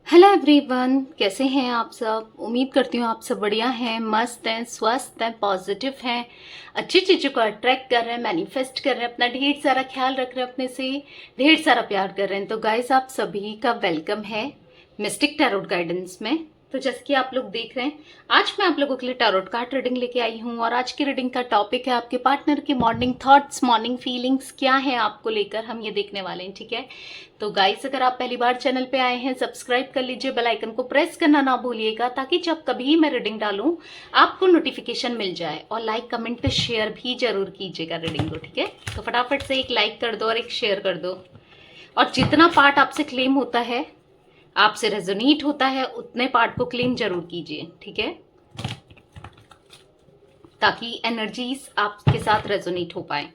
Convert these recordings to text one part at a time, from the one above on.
Hello everyone, कैसे हैं आप सब। उम्मीद करती हूँ आप सब बढ़िया हैं, मस्त हैं, स्वस्थ हैं, पॉजिटिव हैं, अच्छी चीज़ों को अट्रैक्ट कर रहे हैं, मैनिफेस्ट कर रहे हैं, अपना ढेर सारा ख्याल रख रहे हैं, अपने से ढेर सारा प्यार कर रहे हैं। तो गाइस, आप सभी का वेलकम है मिस्टिक टैरोट गाइडेंस में। तो जैसे कि आप लोग देख रहे हैं, आज मैं आप लोगों के लिए टैरोट कार्ड रीडिंग लेके आई हूँ और आज की रीडिंग का टॉपिक है आपके पार्टनर के मॉर्निंग थॉट्स, मॉर्निंग फीलिंग्स क्या है आपको लेकर, हम ये देखने वाले हैं। ठीक है, तो गाइस, अगर आप पहली बार चैनल पे आए हैं, सब्सक्राइब कर लीजिए, बेल आइकन को प्रेस करना ना भूलिएगा ताकि जब कभी मैं रीडिंग डालूं आपको नोटिफिकेशन मिल जाए। और लाइक कमेंट पे शेयर भी जरूर कीजिएगा रीडिंग को। ठीक है, तो फटाफट से एक लाइक कर दो और एक शेयर कर दो। और जितना पार्ट आपसे क्लेम होता है, आपसे रेजोनेट होता है, उतने पार्ट को क्लेम जरूर कीजिए। ठीक है, ताकि एनर्जीज आपके साथ रेजोनेट हो पाए।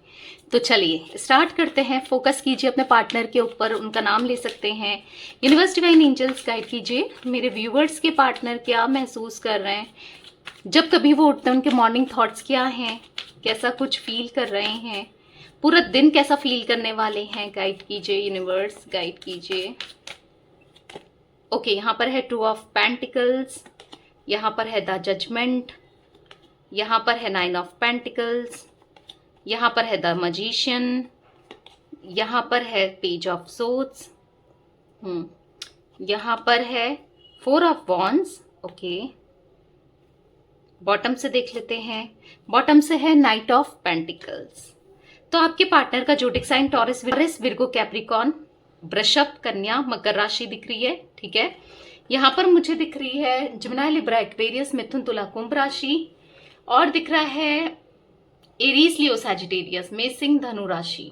तो चलिए स्टार्ट करते हैं। फोकस कीजिए अपने पार्टनर के ऊपर, उनका नाम ले सकते हैं। यूनिवर्स डिवाइन एंजल्स गाइड कीजिए मेरे व्यूवर्स के पार्टनर क्या महसूस कर रहे हैं जब कभी वो उठते हैं, उनके मॉर्निंग थॉट्स क्या हैं, कैसा कुछ फील कर रहे हैं, पूरा दिन कैसा फील करने वाले हैं। गाइड कीजिए यूनिवर्स, गाइड कीजिए। ओके, यहाँ पर है टू ऑफ पेंटिकल्स, यहाँ पर है द जजमेंट, यहाँ पर है नाइन ऑफ पेंटिकल्स, यहाँ पर है द मजिशियन, यहाँ पर है पेज ऑफ सोर्ड्स, यहाँ पर है four of wands. Okay, bottom से देख लेते हैं। बॉटम से है नाइट ऑफ पेंटिकल्स। तो आपके पार्टनर का zodiac sign Taurus, Virgo, Capricorn, वृषभ, कन्या, मकर राशि दिख रही है। ठीक है, यहाँ पर मुझे दिख रही है जमुना, लिब्रा, एक्वेरियस, मिथुन, तुला, कुंभ राशि, और दिख रहा है एरीज, लियो, सैजिटेरियस, मेष, सिंह, धनु राशि।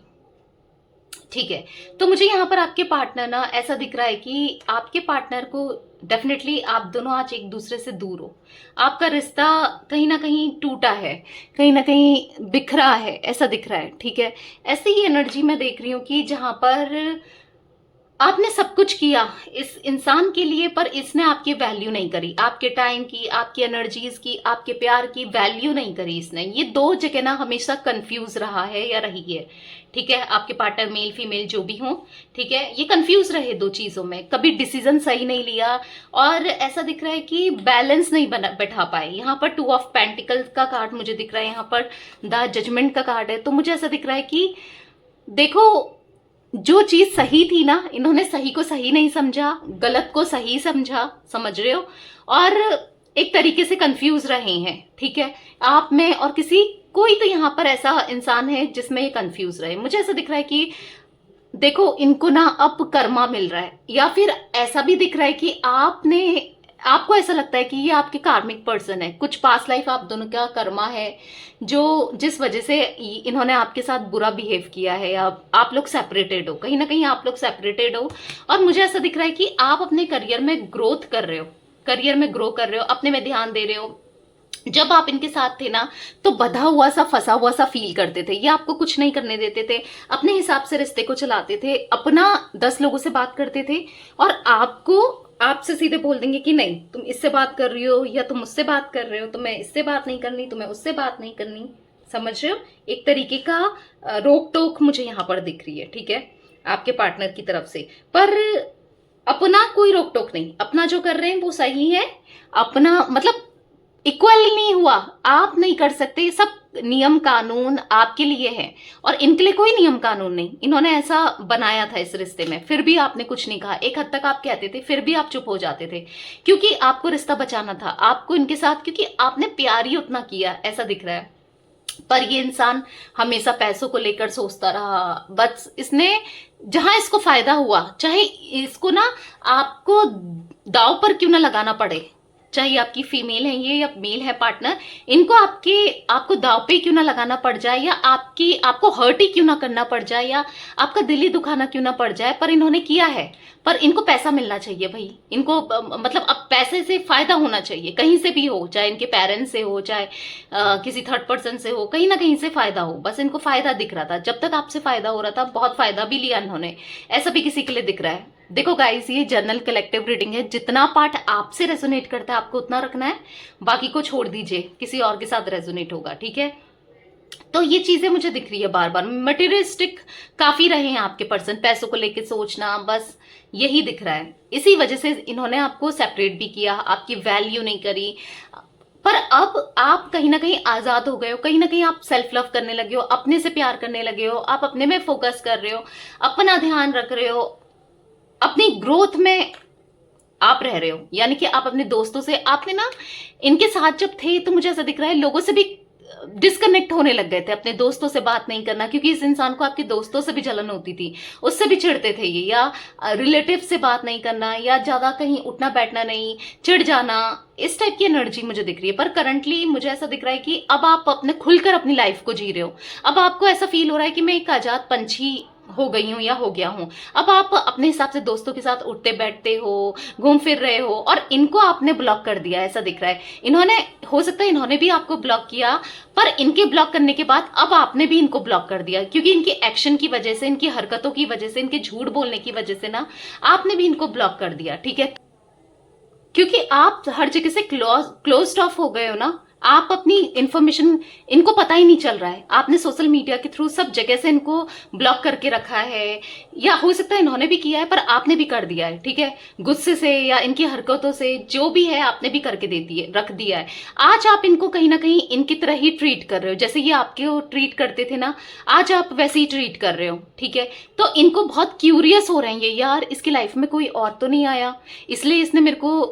ठीक है, तो मुझे यहाँ पर आपके पार्टनर ना ऐसा दिख रहा है कि आपके पार्टनर को डेफिनेटली आप दोनों आज एक दूसरे से दूर हो। आपका रिश्ता कहीं ना कहीं टूटा है, कहीं ना कहीं बिखरा है, ऐसा दिख रहा है। ठीक है, ऐसी ही एनर्जी मैं देख रही हूँ कि जहां पर आपने सब कुछ किया इस इंसान के लिए, पर इसने आपकी वैल्यू नहीं करी, आपके टाइम की, आपकी एनर्जीज की, आपके प्यार की वैल्यू नहीं करी इसने। ये दो जगह ना हमेशा कंफ्यूज रहा है या रही है। ठीक है, आपके पार्टनर मेल फीमेल जो भी हो, ठीक है, ये कंफ्यूज रहे दो चीजों में, कभी डिसीजन सही नहीं लिया, और ऐसा दिख रहा है कि बैलेंस नहीं बना बैठा पाए। यहाँ पर टू ऑफ पेंटिकल्स का कार्ड मुझे दिख रहा है, यहाँ पर द जजमेंट का कार्ड है। तो मुझे ऐसा दिख रहा है कि देखो, जो चीज सही थी ना, इन्होंने सही को सही नहीं समझा, गलत को सही समझा, समझ रहे हो, और एक तरीके से कंफ्यूज रहे हैं। ठीक है, आप में और किसी कोई तो यहाँ पर ऐसा इंसान है जिसमें ये कंफ्यूज रहे। मुझे ऐसा दिख रहा है कि देखो, इनको ना अब कर्मा मिल रहा है, या फिर ऐसा भी दिख रहा है कि आपको ऐसा लगता है कि ये आपके कार्मिक पर्सन है, कुछ पास्ट लाइफ आप दोनों का कर्मा है, जो जिस वजह से इन्होंने आपके साथ बुरा बिहेव किया है, या आप लोग सेपरेटेड हो, कहीं ना कहीं आप लोग सेपरेटेड हो। और मुझे ऐसा दिख रहा है कि आप अपने करियर में ग्रोथ कर रहे हो, करियर में ग्रो कर रहे हो, अपने में ध्यान दे रहे हो। जब आप इनके साथ थे ना, तो बंधा हुआ सा, फंसा हुआ सा फील करते थे। ये आपको कुछ नहीं करने देते थे, अपने हिसाब से रिश्ते को चलाते थे, अपना 10 लोगों से बात करते थे, और आपसे सीधे बोल देंगे कि नहीं, तुम इससे बात कर रही हो या तुम मुझसे बात कर रहे हो, तुम्हें इससे बात नहीं करनी, तुम्हें उससे बात नहीं करनी। समझ रहे हो, एक तरीके का रोक टोक मुझे यहाँ पर दिख रही है। ठीक है, आपके पार्टनर की तरफ से, पर अपना कोई रोक टोक नहीं, अपना जो कर रहे हैं वो सही है। अपना मतलब इक्वल नहीं हुआ, आप नहीं कर सकते, सब नियम कानून आपके लिए है और इनके लिए कोई नियम कानून नहीं। इन्होंने ऐसा बनाया था इस रिश्ते में, फिर भी आपने कुछ नहीं कहा। एक हद तक आप कहते थे, फिर भी आप चुप हो जाते थे, क्योंकि आपको रिश्ता बचाना था, आपको इनके साथ, क्योंकि आपने प्यार ही उतना किया, ऐसा दिख रहा है। पर ये इंसान हमेशा पैसों को लेकर सोचता रहा। बस इसने जहां इसको फायदा हुआ, चाहे इसको ना आपको दाव पर क्यों ना लगाना पड़े, चाहे आपकी फीमेल है ये या मेल है पार्टनर, इनको आपको दाव पे क्यों ना लगाना पड़ जाए, या आपको हर्ट ही क्यों ना करना पड़ जाए, या आपका दिल ही दुखाना क्यों ना पड़ जाए, पर इन्होंने किया है। पर इनको पैसा मिलना चाहिए भाई, इनको मतलब अब पैसे से फायदा होना चाहिए, कहीं से भी हो, चाहे इनके पेरेंट्स से हो, चाहे किसी थर्ड पर्सन से हो, कहीं ना कहीं से फायदा हो। बस इनको फायदा दिख रहा था, जब तक आपसे फायदा हो रहा था, बहुत फायदा भी लिया इन्होंने, ऐसा भी किसी के लिए दिख रहा है। देखो गाइस, ये जनरल कलेक्टिव रीडिंग है, जितना पार्ट आपसे रेजोनेट करता है आपको उतना रखना है, बाकी को छोड़ दीजिए, किसी और के साथ रेजोनेट होगा। ठीक है, तो ये चीजें मुझे दिख रही है बार बार। मटेरियलिस्टिक काफी रहे हैं आपके पर्सन, पैसों को लेके सोचना, बस यही दिख रहा है। इसी वजह से इन्होंने आपको सेपरेट भी किया, आपकी वैल्यू नहीं करी। पर अब आप कहीं ना कहीं आजाद हो गए हो, कहीं ना कहीं आप सेल्फ लव करने लगे हो, अपने से प्यार करने लगे हो, आप अपने में फोकस कर रहे हो, अपना ध्यान रख रहे हो, अपनी ग्रोथ में आप रह रहे हो। यानी कि आप अपने दोस्तों से, आपने ना इनके साथ जब थे तो मुझे ऐसा दिख रहा है लोगों से भी डिस्कनेक्ट होने लग गए थे, अपने दोस्तों से बात नहीं करना, क्योंकि इस इंसान को आपके दोस्तों से भी जलन होती थी, उससे भी चिढ़ते थे ये, या रिलेटिव से बात नहीं करना, या ज्यादा कहीं उठना बैठना नहीं, चिढ़ जाना, इस टाइप की एनर्जी मुझे दिख रही है। पर करंटली मुझे ऐसा दिख रहा है कि अब आप अपने खुलकर अपनी लाइफ को जी रहे हो। अब आपको ऐसा फील हो रहा है कि मैं एक आजाद पंछी हो गई हूं या हो गया हूं। अब आप अपने हिसाब से दोस्तों के साथ उठते बैठते हो, घूम फिर रहे हो, और इनको आपने ब्लॉक कर दिया ऐसा दिख रहा है। इन्होंने, हो सकता है इन्होंने भी आपको ब्लॉक किया, पर इनके ब्लॉक करने के बाद अब आपने भी इनको ब्लॉक कर दिया, क्योंकि इनकी एक्शन की वजह से, इनकी हरकतों की वजह से, इनके झूठ बोलने की वजह से ना आपने भी इनको ब्लॉक कर दिया। ठीक है, क्योंकि आप हर जगह से क्लोज्ड ऑफ हो गए हो ना, आप अपनी इंफॉर्मेशन, इनको पता ही नहीं चल रहा है, आपने सोशल मीडिया के थ्रू सब जगह से इनको ब्लॉक करके रखा है, या हो सकता है इन्होंने भी किया है पर आपने भी कर दिया है। ठीक है, गुस्से से या इनकी हरकतों से जो भी है आपने भी करके देती है, रख दिया है। आज आप इनको कहीं ना कहीं इनकी तरह ही ट्रीट कर रहे हो, जैसे ये आपके ट्रीट करते थे ना, आज आप वैसे ही ट्रीट कर रहे हो। ठीक है, तो इनको बहुत क्यूरियस हो रहे हैं ये, यार इसकी लाइफ में कोई और तो नहीं आया, इसलिए इसने मेरे को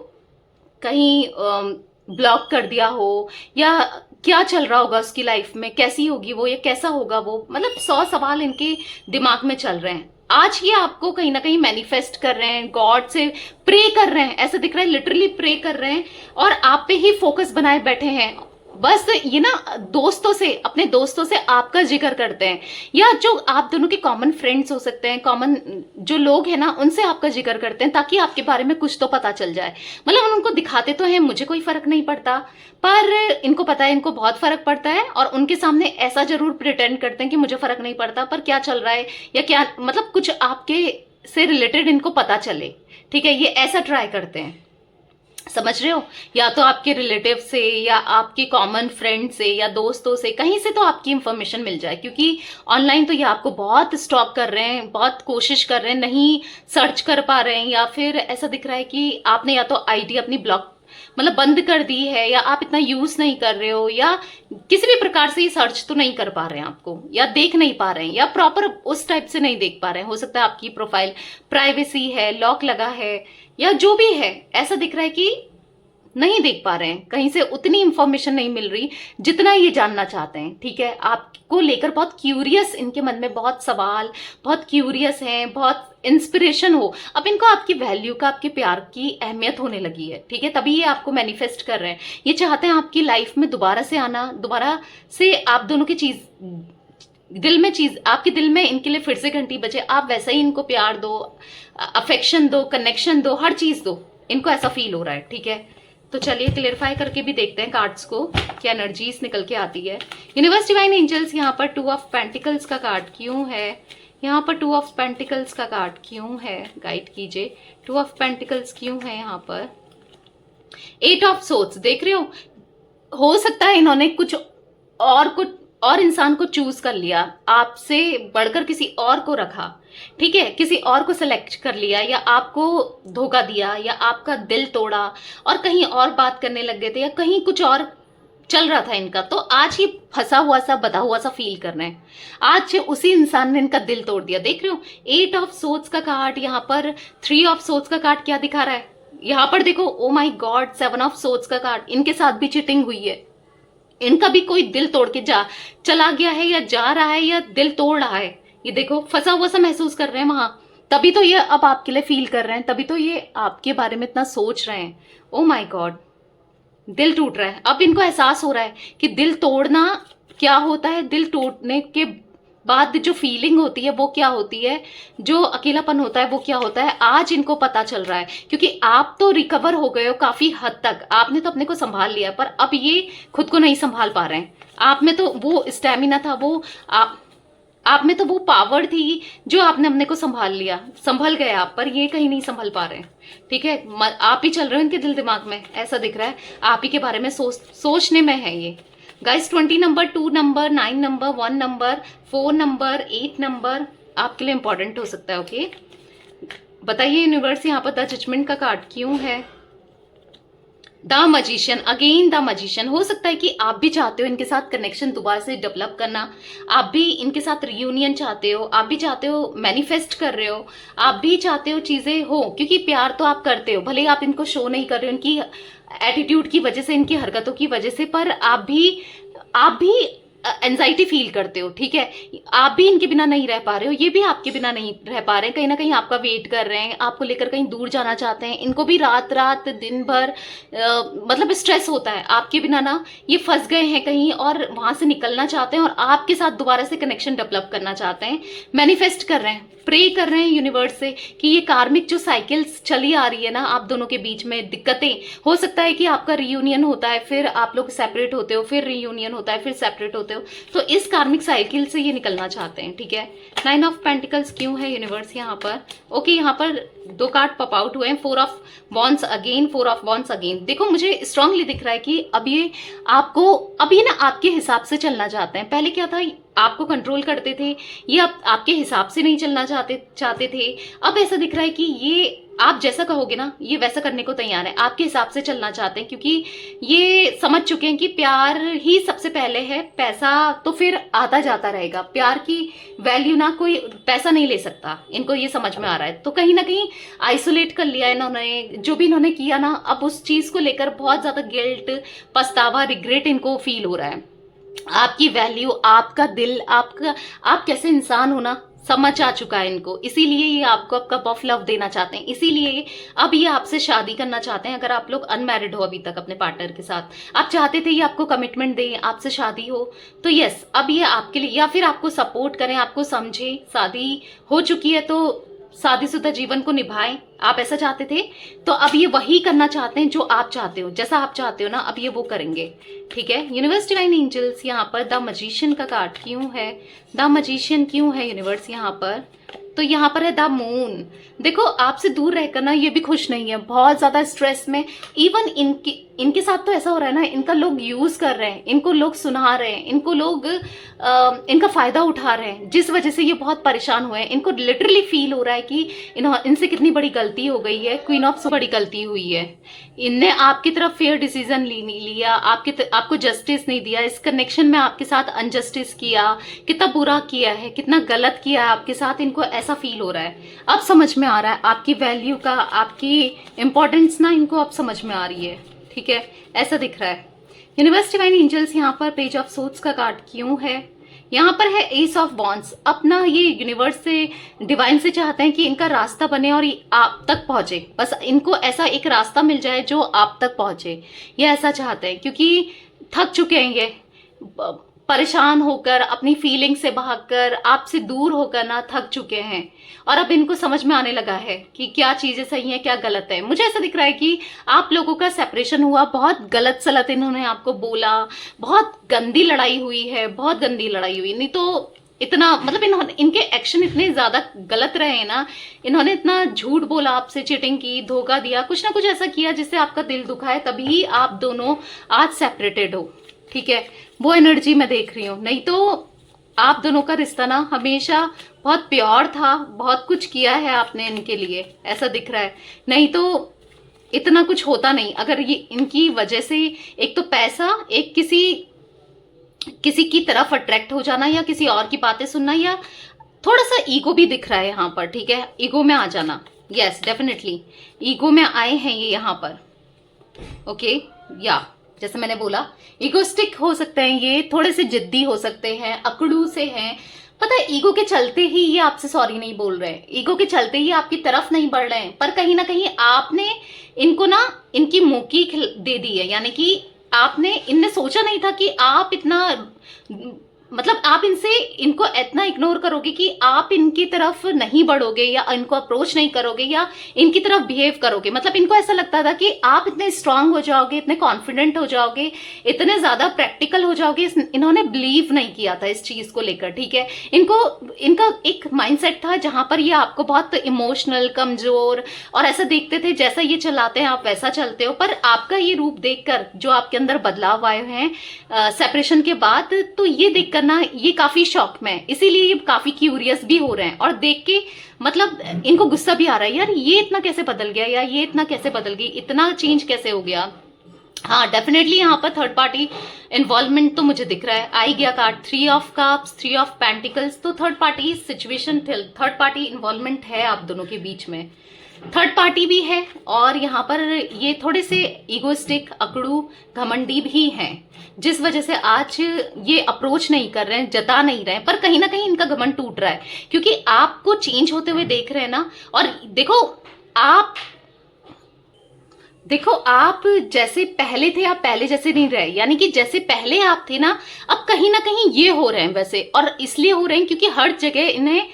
कहीं ब्लॉक कर दिया हो, या क्या चल रहा होगा उसकी लाइफ में, कैसी होगी वो, या कैसा होगा वो, मतलब 100 सवाल इनके दिमाग में चल रहे हैं। आज ये आपको कहीं ना कहीं मैनिफेस्ट कर रहे हैं, गॉड से प्रे कर रहे हैं, ऐसा दिख रहा है लिटरली प्रे कर रहे हैं, और आप पे ही फोकस बनाए बैठे हैं। बस ये ना दोस्तों से, अपने दोस्तों से आपका जिक्र करते हैं, या जो आप दोनों के कॉमन फ्रेंड्स हो सकते हैं, कॉमन जो लोग हैं ना, उनसे आपका जिक्र करते हैं, ताकि आपके बारे में कुछ तो पता चल जाए। मतलब उनको दिखाते तो हैं मुझे कोई फर्क नहीं पड़ता, पर इनको पता है इनको बहुत फर्क पड़ता है, और उनके सामने ऐसा जरूर प्रिटेंड करते हैं कि मुझे फर्क नहीं पड़ता, पर क्या चल रहा है या क्या, मतलब कुछ आपके से रिलेटेड इनको पता चले। ठीक है, ये ऐसा ट्राई करते हैं, समझ रहे हो, या तो आपके रिलेटिव से, या आपके कॉमन फ्रेंड से, या दोस्तों से, कहीं से तो आपकी इंफॉर्मेशन मिल जाए, क्योंकि ऑनलाइन तो ये आपको बहुत स्टॉक कर रहे हैं, बहुत कोशिश कर रहे हैं, नहीं सर्च कर पा रहे हैं, या फिर ऐसा दिख रहा है कि आपने या तो आईडी अपनी ब्लॉक, मतलब बंद कर दी है, या आप इतना यूज नहीं कर रहे हो, या किसी भी प्रकार से ये सर्च तो नहीं कर पा रहे हैं आपको, या देख नहीं पा रहे हैं, या प्रॉपर उस टाइप से नहीं देख पा रहे हैं। हो सकता है आपकी प्रोफाइल प्राइवेसी है, लॉक लगा है, या जो भी है, ऐसा दिख रहा है कि नहीं देख पा रहे हैं, कहीं से उतनी इंफॉर्मेशन नहीं मिल रही जितना ये जानना चाहते हैं। ठीक है, आपको लेकर बहुत क्यूरियस, इनके मन में बहुत सवाल, बहुत क्यूरियस हैं, बहुत इंस्पिरेशन हो। अब इनको आपकी वैल्यू का, आपके प्यार की अहमियत होने लगी है। ठीक है, तभी ये आपको मैनिफेस्ट कर रहे हैं, ये चाहते हैं आपकी लाइफ में दोबारा से आना, दोबारा से आप दोनों की चीज दिल में, चीज आपके दिल में इनके लिए फिर से घंटी बजे, आप वैसा ही इनको प्यार दो, अफेक्शन दो, कनेक्शन दो, हर चीज दो, इनको ऐसा फील हो रहा है। ठीक है, तो चलिए क्लियरिफाई करके भी देखते हैं कार्ड्स को, क्या एनर्जीज निकल के आती है। यूनिवर्स डिवाइन एंजल्स, यहाँ पर 2 ऑफ पेंटिकल्स का कार्ड क्यों है, यहाँ पर 2 ऑफ पेंटिकल्स का कार्ड क्यों है, गाइड कीजिए। 2 ऑफ पेंटिकल्स क्यों है यहाँ पर, 8 ऑफ सोर्ड्स देख रहे हो सकता है इन्होंने कुछ और इंसान को चूज कर लिया, आपसे बढ़कर किसी और को रखा। ठीक है, किसी और को सिलेक्ट कर लिया, या आपको धोखा दिया, या आपका दिल तोड़ा, और कहीं और बात करने लग गए थे, या कहीं कुछ और चल रहा था इनका। तो आज ये फंसा हुआ सा, बधा हुआ सा फील कर रहे हैं, आज उसी इंसान ने इनका दिल तोड़ दिया। देख रहे हो 8 ऑफ सोर्ड्स का कार्ड, यहाँ पर 3 ऑफ सोर्ड्स का कार्ड क्या दिखा रहा है, यहाँ पर देखो, ओ माई गॉड, 7 ऑफ सोर्ड्स का कार्ड। इनके साथ भी चीटिंग हुई है, इनका भी कोई दिल तोड़ के चला गया है, या जा रहा है, या दिल तोड़ रहा है। ये देखो फंसा हुआ सा महसूस कर रहे हैं वहां, तभी तो ये अब आपके लिए फील कर रहे हैं, तभी तो ये आपके बारे में इतना सोच रहे हैं। ओ माय गॉड, दिल टूट रहा है, अब इनको एहसास हो रहा है कि दिल तोड़ना क्या होता है, दिल टूटने के बाद जो फीलिंग होती है वो क्या होती है, जो अकेलापन होता है वो क्या होता है। आज इनको पता चल रहा है, क्योंकि आप तो रिकवर हो गए हो काफी हद तक, आपने तो अपने को संभाल लिया, पर अब ये खुद को नहीं संभाल पा रहे हैं। आप में तो वो स्टेमिना था, वो आप में तो वो पावर थी जो आपने अपने को संभाल लिया, संभल गए आप, पर ये कहीं नहीं संभल पा रहे हैं। ठीक है, आप ही चल रहे हो इनके दिल दिमाग में, ऐसा दिख रहा है, आप ही के बारे में सोचने में है ये। Guys 20 number, 2 number, 9 number, 1 number, 4 number, 8 number आपके लिए इंपॉर्टेंट हो सकता है। ओके, बताइए यूनिवर्स यहाँ पर द जजमेंट का कार्ड क्यों है? The magician, again the magician. हो सकता है कि आप भी चाहते हो इनके साथ कनेक्शन दोबारा से डेवलप करना, आप भी इनके साथ रियूनियन चाहते हो, आप भी चाहते हो मैनिफेस्ट कर रहे हो, आप भी चाहते हो चीजें हो, क्योंकि प्यार तो आप करते हो, भले ही आप इनको शो नहीं कर रहे हो इनकी एटीट्यूड की वजह से, इनकी हरकतों की वजह से, पर आप भी एंजाइटी फील करते हो, ठीक है। आप भी इनके बिना नहीं रह पा रहे हो, ये भी आपके बिना नहीं रह पा रहे हैं, कहीं ना कहीं आपका वेट कर रहे हैं, आपको लेकर कहीं दूर जाना चाहते हैं। इनको भी रात रात दिन भर मतलब स्ट्रेस होता है आपके बिना ना, ये फंस गए हैं कहीं और वहां से निकलना चाहते हैं और आपके साथ दोबारा से कनेक्शन डेवलप करना चाहते हैं, मैनिफेस्ट कर रहे हैं, प्रे कर रहे हैं यूनिवर्स से कि ये कार्मिक जो साइकिल्स चली आ रही है ना आप दोनों के बीच में दिक्कतें, हो सकता है कि आपका रियूनियन होता है, फिर आप लोग सेपरेट होते हो, फिर रियूनियन होता है, फिर सेपरेट होते हो, तो इस कार्मिक साइकिल से ये निकलना चाहते हैं, ठीक है। 9 ऑफ पेंटिकल्स क्यों है यूनिवर्स यहाँ पर? ओके, यहाँ पर 2 कार्ड पॉप आउट हुए हैं, 4 of wands again, 4 of wands again. देखो मुझे स्ट्रांगली दिख रहा है कि अब ये आपको, अब ये ना आपके हिसाब से चलना चाहते हैं। पहले क्या था, आपको कंट्रोल करते थे, ये अब आपके हिसाब से नहीं चलना चाहते थे। अब ऐसा दिख रहा है कि ये आप जैसा कहोगे ना ये वैसा करने को तैयार है, आपके हिसाब से चलना चाहते हैं, क्योंकि ये समझ चुके हैं कि प्यार ही सबसे पहले है, पैसा तो फिर आता जाता रहेगा, प्यार की वैल्यू ना कोई पैसा नहीं ले सकता, इनको ये समझ में आ रहा है। तो कहीं ना कहीं आइसोलेट कर लिया इन्होंने, जो भी इन्होंने किया ना, अब उस चीज को लेकर बहुत ज्यादा गिल्ट, पछतावा, रिग्रेट इनको फील हो रहा है। आपकी वैल्यू, आपका दिल, आपका आप कैसे इंसान हो ना समझ आ चुका है इनको, इसीलिए ये आपको अब कप ऑफ लव देना चाहते हैं, इसीलिए अब ये आपसे शादी करना चाहते हैं। अगर आप लोग अनमैरिड हो अभी तक अपने पार्टनर के साथ, आप चाहते थे ये आपको कमिटमेंट दे, आपसे शादी हो, तो यस अब ये आपके लिए, या फिर आपको सपोर्ट करें, आपको समझे, शादी हो चुकी है तो शादीशुदा जीवन को निभाएं, आप ऐसा चाहते थे, तो अब ये वही करना चाहते हैं जो आप चाहते हो, जैसा आप चाहते हो ना, अब ये वो करेंगे, ठीक है। यूनिवर्स डिवाइन एंजल्स यहाँ पर द मजिशियन का कार्ड क्यों है? द मजिशियन क्यों है यूनिवर्स यहाँ पर? तो यहाँ पर है द मून। देखो आपसे दूर रहकर ना ये भी खुश नहीं है, बहुत ज्यादा स्ट्रेस में, इवन इनके साथ तो ऐसा हो रहा है ना, इनका लोग यूज कर रहे हैं, इनको लोग सुना रहे हैं, इनको लोग इनका फायदा उठा रहे हैं, जिस वजह से ये बहुत परेशान हुए हैं। इनको लिटरली फील हो रहा है कि इनसे कितनी बड़ी गलती हो गई है, क्वीन ऑफ बड़ी गलती हुई है, इनने आपकी तरफ फेयर डिसीजन नहीं लिया, आपको जस्टिस नहीं दिया, इस कनेक्शन में आपके साथ अनजस्टिस किया, कितना बुरा किया है, कितना गलत किया है आपके साथ, इनको ऐसा फील हो रहा है। अब समझ में आ रहा है आपकी वैल्यू का, आपकी इंपॉर्टेंस ना इनको अब समझ में आ रही है, ठीक है, ऐसा दिख रहा है। यूनिवर्स डिवाइन एंजल्स यहाँ पर पेज ऑफ सोर्ड्स का कार्ड क्यों है? यहाँ पर है एस ऑफ वॉन्ड्स। अपना ये यूनिवर्स से, डिवाइन से चाहते हैं कि इनका रास्ता बने और आप तक पहुंचे, बस इनको ऐसा एक रास्ता मिल जाए जो आप तक पहुंचे, ये ऐसा चाहते हैं, क्योंकि थक चुके हैं ये, परेशान होकर, अपनी फीलिंग से भागकर, आपसे दूर होकर ना थक चुके हैं, और अब इनको समझ में आने लगा है कि क्या चीजें सही है क्या गलत है। मुझे ऐसा दिख रहा है कि आप लोगों का सेपरेशन हुआ, बहुत गलत सलत इन्होंने आपको बोला, बहुत गंदी लड़ाई हुई है, बहुत गंदी लड़ाई हुई, नहीं तो इतना, मतलब इनके एक्शन इतने ज्यादा गलत रहे हैं ना, इन्होंने इतना झूठ बोला आपसे, चीटिंग की, धोखा दिया, कुछ ना कुछ ऐसा किया जिससे आपका दिल दुखा है, तभी आप दोनों आज सेपरेटेड हो, ठीक है। वो एनर्जी मैं देख रही हूँ, नहीं तो आप दोनों का रिश्ता ना हमेशा बहुत प्योर था, बहुत कुछ किया है आपने इनके लिए, ऐसा दिख रहा है, नहीं तो इतना कुछ होता नहीं। अगर ये इनकी वजह से, एक तो पैसा, एक किसी की तरफ अट्रैक्ट हो जाना, या किसी और की बातें सुनना, या थोड़ा सा ईगो भी दिख रहा है यहाँ पर, ठीक है, ईगो में आ जाना, यस डेफिनेटली ईगो में आए हैं ये यहाँ पर, ओके, या जैसे मैंने बोला ईगोस्टिक हो सकते हैं ये, थोड़े से जिद्दी हो सकते हैं, अकड़ू से हैं, पता है ईगो के चलते ही ये आपसे सॉरी नहीं बोल रहे हैं, ईगो के चलते ही आपकी तरफ नहीं बढ़ रहे हैं, पर कहीं ना कहीं आपने इनको ना इनकी मुंह दे दी है, यानी कि इनने सोचा नहीं था कि आप इतना मतलब आप इनको इतना इग्नोर करोगे कि आप इनकी तरफ नहीं बढ़ोगे या इनको अप्रोच नहीं करोगे या इनकी तरफ बिहेव करोगे। मतलब इनको ऐसा लगता था कि आप इतने स्ट्रांग हो जाओगे, इतने कॉन्फिडेंट हो जाओगे, इतने ज्यादा प्रैक्टिकल हो जाओगे। इन्होंने बिलीव नहीं किया था इस चीज को लेकर, ठीक है। इनका एक माइंडसेट था जहां पर ये आपको बहुत इमोशनल, कमजोर और ऐसा देखते थे, जैसा ये चलाते हैं आप वैसा चलते हो। पर आपका ये रूप देखकर जो आपके अंदर बदलाव आए हैं सेपरेशन के बाद, तो ये देखकर ना ये काफी शॉक में है, इसीलिए ये काफी क्यूरियस भी हो रहे हैं और देख के मतलब इनको गुस्सा भी आ रहा है, यार ये इतना कैसे बदल गया या ये इतना कैसे बदल गई, इतना चेंज कैसे हो गया। हाँ डेफिनेटली यहाँ पर थर्ड पार्टी इन्वॉल्वमेंट तो मुझे दिख रहा है। आई गया card 3 of cups, 3 of pentacles, तो third party situation, third party involvement है आप दोनों के बीच में। थर्ड पार्टी भी है और यहाँ पर ये थोड़े से इगोस्टिक, अकड़ू, घमंडी भी हैं, जिस वजह से आज ये अप्रोच नहीं कर रहे हैं, जता नहीं रहे हैं। पर कहीं ना कहीं इनका घमंड टूट रहा है क्योंकि आपको चेंज होते हुए देख रहे हैं ना। और देखो आप जैसे पहले थे, आप पहले जैसे नहीं रहे, यानी कि जैसे पहले आप थे ना, अब कहीं ना कहीं ये हो रहे हैं वैसे। और इसलिए हो रहे हैं क्योंकि हर जगह इन्हें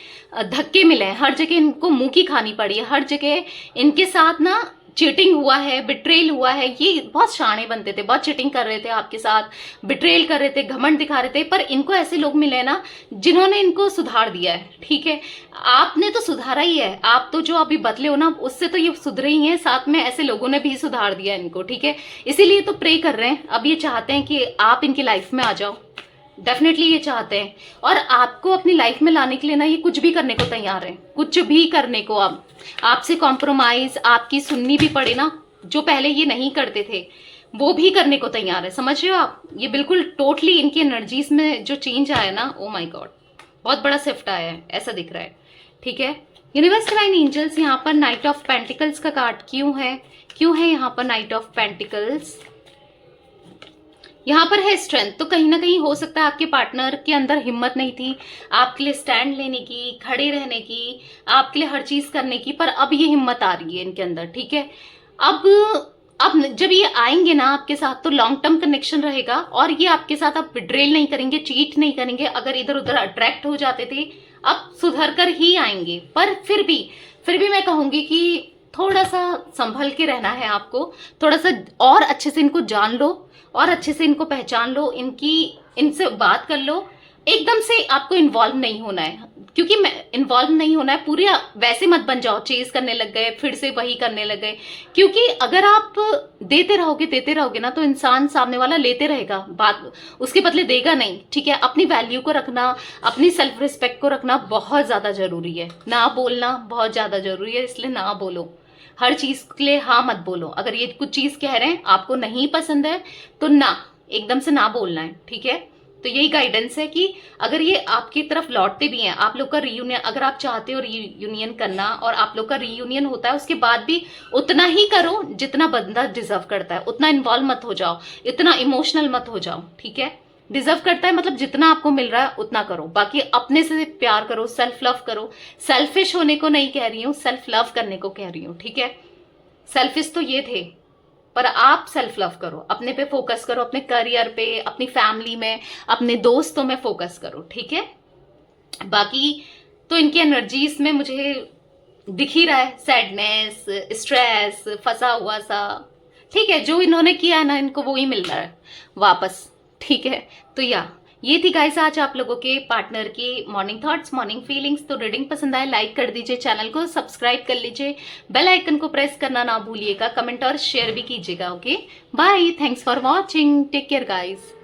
धक्के मिले हैं, हर जगह इनको मुंह की खानी पड़ी है, हर जगह इनके साथ ना चीटिंग हुआ है, बिट्रेल हुआ है। ये बहुत शाणे बनते थे, बहुत चीटिंग कर रहे थे आपके साथ, बिट्रेल कर रहे थे, घमंड दिखा रहे थे। पर इनको ऐसे लोग मिले ना जिन्होंने इनको सुधार दिया है, ठीक है। आपने तो सुधारा ही है, आप तो जो अभी बदले हो ना उससे तो ये सुधरे ही हैं, साथ में ऐसे लोगों ने भी सुधार दिया इनको, ठीक है। इसीलिए तो प्रे कर रहे हैं, अब ये चाहते हैं कि आप इनकी लाइफ में आ जाओ, डेफिनेटली ये चाहते हैं। और आपको अपनी लाइफ में लाने के लिए ना ये कुछ भी करने को तैयार है, कुछ भी करने को। अब आपसे कॉम्प्रोमाइज, आपकी सुननी भी पड़े ना, जो पहले ये नहीं करते थे वो भी करने को तैयार है, समझ रहे हो आप। ये बिल्कुल टोटली इनकी एनर्जीज में जो चेंज आया ना, ओ माय गॉड, बहुत बड़ा शिफ्ट आया है, ऐसा दिख रहा है, ठीक है। यूनिवर्स डिवाइन एंजल्स यहाँ पर नाइट ऑफ पेंटिकल्स का कार्ड क्यों है यहाँ पर नाइट ऑफ पेंटिकल्स? यहाँ पर है स्ट्रेंथ। तो कहीं ना कहीं हो सकता है आपके पार्टनर के अंदर हिम्मत नहीं थी आपके लिए स्टैंड लेने की, खड़े रहने की, आपके लिए हर चीज करने की, पर अब ये हिम्मत आ रही है इनके अंदर, ठीक है। अब जब ये आएंगे ना आपके साथ तो लॉन्ग टर्म कनेक्शन रहेगा और ये आपके साथ अब बिट्रेल नहीं करेंगे, चीट नहीं करेंगे। अगर इधर उधर अट्रैक्ट हो जाते थे अब सुधर कर ही आएंगे। पर फिर भी मैं कहूंगी कि थोड़ा सा संभल के रहना है आपको, थोड़ा सा और अच्छे से इनको जान लो और अच्छे से इनको पहचान लो, इनसे बात कर लो। एकदम से आपको इन्वॉल्व नहीं होना है, क्योंकि इन्वॉल्व नहीं होना है, पूरे वैसे मत बन जाओ, चेज करने लग गए, फिर से वही करने लग गए। क्योंकि अगर आप देते रहोगे ना तो इंसान सामने वाला लेते रहेगा, बात उसके बदले देगा नहीं, ठीक है। अपनी वैल्यू को रखना, अपनी सेल्फ रिस्पेक्ट को रखना बहुत ज्यादा जरूरी है। ना बोलना बहुत ज्यादा जरूरी है, इसलिए ना बोलो, हर चीज के लिए हाँ मत बोलो। अगर ये कुछ चीज कह रहे हैं आपको नहीं पसंद है तो ना, एकदम से ना बोलना है, ठीक है। तो यही गाइडेंस है कि अगर ये आपकी तरफ लौटते भी हैं, आप लोग का रीयूनियन, अगर आप चाहते हो रीयूनियन करना और आप लोग का रीयूनियन होता है, उसके बाद भी उतना ही करो जितना बंदा डिजर्व करता है। उतना इन्वॉल्व मत हो जाओ, इतना इमोशनल मत हो जाओ, ठीक है। डिजर्व करता है मतलब जितना आपको मिल रहा है उतना करो, बाकी अपने से प्यार करो, सेल्फ लव करो। सेल्फिश होने को नहीं कह रही हूँ, सेल्फ लव करने को कह रही हूँ, ठीक है। सेल्फिश तो ये थे, पर आप सेल्फ लव करो, अपने पे फोकस करो, अपने करियर पे, अपनी फैमिली में, अपने दोस्तों में फोकस करो, ठीक है। बाकी तो इनकी एनर्जीज में मुझे दिख ही रहा है सैडनेस, स्ट्रेस, फंसा हुआ सा, ठीक है। जो इन्होंने किया है ना इनको वो ही मिल रहा है वापस, ठीक है। तो ये थी गाइस आज आप लोगों के पार्टनर की मॉर्निंग थॉट्स, मॉर्निंग फीलिंग्स। तो रीडिंग पसंद आए लाइक कर दीजिए, चैनल को सब्सक्राइब कर लीजिए, बेल आइकन को प्रेस करना ना भूलिएगा, कमेंट और शेयर भी कीजिएगा। Okay bye, thanks for watching, take care guys.